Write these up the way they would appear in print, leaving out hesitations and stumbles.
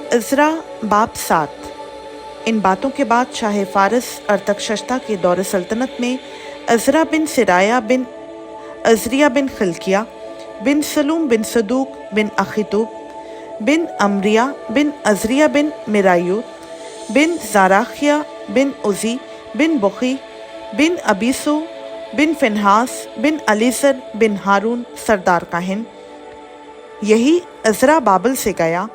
इज़रा बाब 7। इन बातों के बाद शाह फ़ारस अरतक्षश्ता के दौर सल्तनत में इज़रा बिन सिराया बिन अज़रिया बिन खिलकिया बिन सलूम बिन सदूक बिन अखितूब बिन अमरिया बिन अज़रिया बिन मिरायूत बिन ज़ाराखिया बिन उज़ी बिन बुखी बिन अबीसो बिन फिनहास बिन अलीसर बिन हारून सरदार काहिन, यही इज़रा बाबल से गया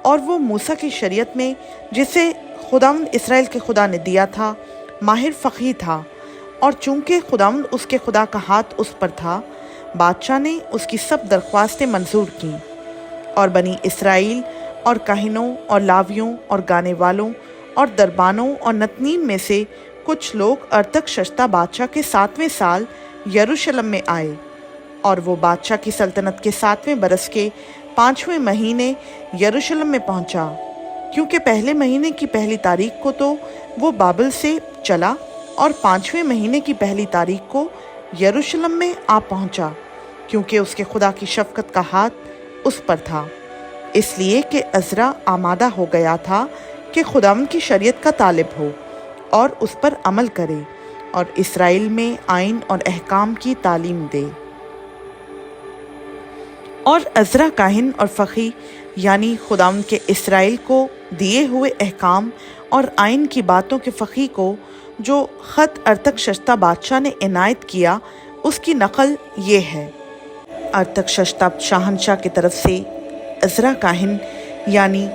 और वो मूसा की शरीयत में जिसे खुदावंद इसराइल के खुदा ने दिया था माहिर फ़क़ीह था, और चूँकि खुदावंद उसके खुदा का हाथ उस पर था, बादशाह ने उसकी सब दरख्वास्तें मंजूर कीं। और बनी इसराइल और काहिनों और लावियों और गाने वालों और दरबानों और नतनीम में से कुछ लोग अरतक्षश्ता बादशाह के 7वें साल यरूशलेम में आए, और वो बादशाह की सल्तनत के 7वें बरस के 5वें महीने यरूशलेम में पहुंचा, क्योंकि पहले महीने की पहली तारीख को तो वो बाबल से चला और 5वें महीने की पहली तारीख को यरूशलेम में आ पहुंचा, क्योंकि उसके खुदा की शफ़क़त का हाथ उस पर था, इसलिए कि इज़रा आमादा हो गया था कि खुदावंद की शरीयत का तालिब हो और उस पर अमल करे और इसराइल में आइन और अहकाम की तालीम दे। और इज़रा काहिन और फ़क़ीह यानी खुदावंद के इसराइल को दिए हुए अहकाम और आइन की बातों के फ़क़ीह को जो ख़त अरतक्षश्ता बादशाह ने इनायत किया, उसकी नकल ये है। अरतक्षश्ता शाहनशाह की तरफ से इज़रा काहिन यानी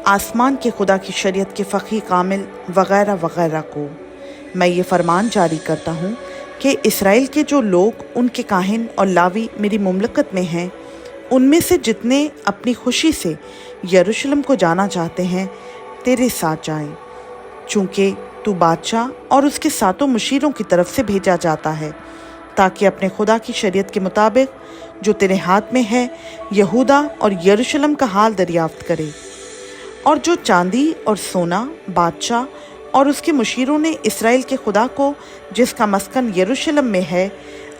आसमान के खुदा की शरीयत के फ़क़ीह कामिल वग़ैरह वग़ैरह को मैं ये फरमान जारी करता हूँ कि इसराइल के जो लोग उनके काहिन और लावी मेरी मुमलकत में हैं, उनमें से जितने अपनी खुशी से यरूशलेम को जाना चाहते हैं, तेरे साथ जाएं, चूँकि तू बादशाह और उसके सातों मुशीरों की तरफ से भेजा जाता है, ताकि अपने खुदा की शरीयत के मुताबिक जो तेरे हाथ में है यहूदा और यरूशलेम का हाल दरियाफ्त करे। और जो चांदी और सोना बादशाह और उसके मुशीरों ने इसराइल के खुदा को, जिसका मस्कन यरूशलेम में है,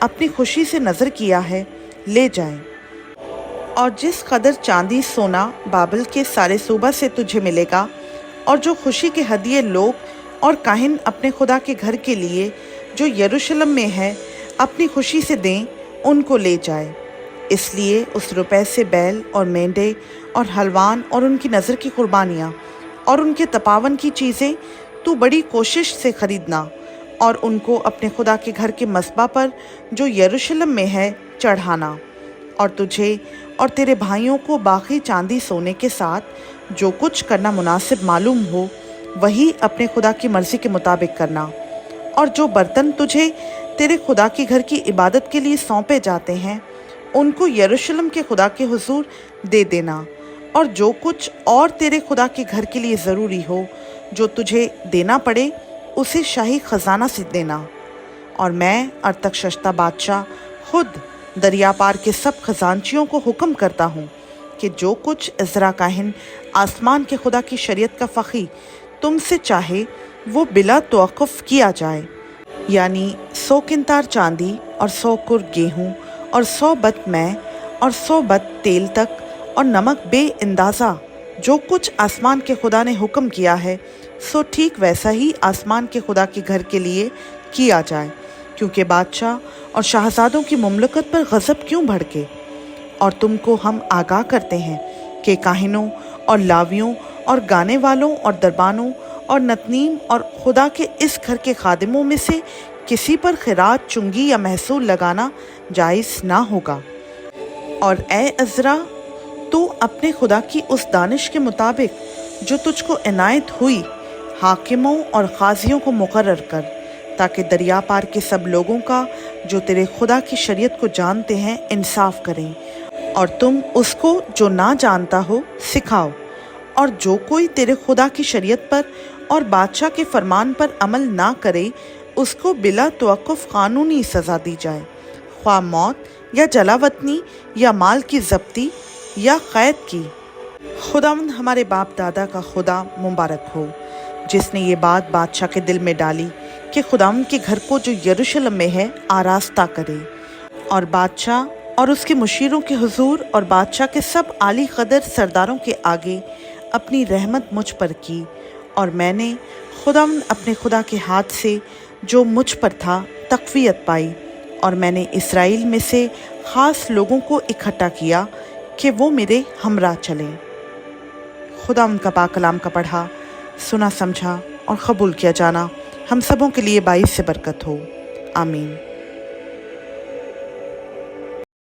अपनी खुशी से नज़र किया है, ले जाएं। और जिस कदर चांदी सोना बाबल के सारे सूबा से तुझे मिलेगा, और जो खुशी के हदिये लोग और काहिन अपने खुदा के घर के लिए जो यरूशलेम में है अपनी खुशी से दें, उनको ले जाए। इसलिए उस रुपए से बैल और मेंढे और हलवान और उनकी नज़र की कुर्बानियाँ और उनके तपावन की चीज़ें तू बड़ी कोशिश से खरीदना, और उनको अपने खुदा के घर के मस्बा पर जो यरूशलेम में है चढ़ाना। और तुझे और तेरे भाइयों को बाकी चांदी सोने के साथ जो कुछ करना मुनासिब मालूम हो, वही अपने खुदा की मर्ज़ी के मुताबिक करना। और जो बर्तन तुझे तेरे खुदा के घर की इबादत के लिए सौंपे जाते हैं, उनको यरूशलेम के खुदा के हुजूर दे देना। और जो कुछ और तेरे खुदा के घर के लिए ज़रूरी हो, जो तुझे देना पड़े, उसे शाही ख़जाना से देना। और मैं अरतक्षश्ता बादशाह खुद दरिया पार के सब खजांचियों को हुक्म करता हूँ कि जो कुछ इज़रा काहिन आसमान के खुदा की शरीयत का फ़क़ीह तुमसे चाहे, वो बिला तवक़्क़ुफ़ किया जाए, यानी 100 किंतार चांदी और 100 कुर गेहूँ और 100 बत मैं और 100 बत तेल तक, और नमक बेअंदाज़ा जो कुछ आसमान के खुदा ने हुक्म किया है, सो ठीक वैसा ही आसमान के खुदा के घर के लिए किया जाए, क्योंकि बादशाह और शाहज़ादों की मुमलकत पर गज़ब क्यों भड़के। और तुमको हम आगाह करते हैं कि काहिनों और लावियों और गाने वालों और दरबानों और नतनीम और खुदा के इस घर के खादिमों में से किसी पर खिरात, चुंगी या महसूल लगाना जायज़ ना होगा। और ए इज़रा, तू अपने खुदा की उस दानिश के मुताबिक जो तुझको इनायत हुई, हाकिमों और क़ाज़ियों को मुकर्रर कर, ताकि दरिया पार के सब लोगों का जो तेरे खुदा की शरीयत को जानते हैं इंसाफ करें। और तुम उसको जो ना जानता हो सिखाओ। और जो कोई तेरे खुदा की शरीयत पर और बादशाह के फरमान पर अमल ना करे, उसको बिला तवक़्क़ुफ़ क़ानूनी सज़ा दी जाए, ख्वाह मौत या जलावतनी या माल की ज़ब्ती या क़ैद की। खुदावंद हमारे बाप दादा का खुदा मुबारक हो, जिसने ये बात बादशाह के दिल में डाली कि खुदावंद के घर को जो यरूशलेम में है आरास्ता करे। और बादशाह और उसके मुशीरों के हुजूर और बादशाह के सब आली कदर सरदारों के आगे اپنی رحمت مجھ پر کی، اور میں نے خداوند اپنے خدا کے ہاتھ سے جو مجھ پر تھا تقویت پائی، اور میں نے اسرائیل میں سے خاص لوگوں کو اکٹھا کیا کہ وہ میرے ہمراہ چلیں۔ خداوند کا پاک کلام کا پڑھا، سنا، سمجھا اور قبول کیا جانا ہم سبوں کے لیے باعث سے برکت ہو۔ آمین۔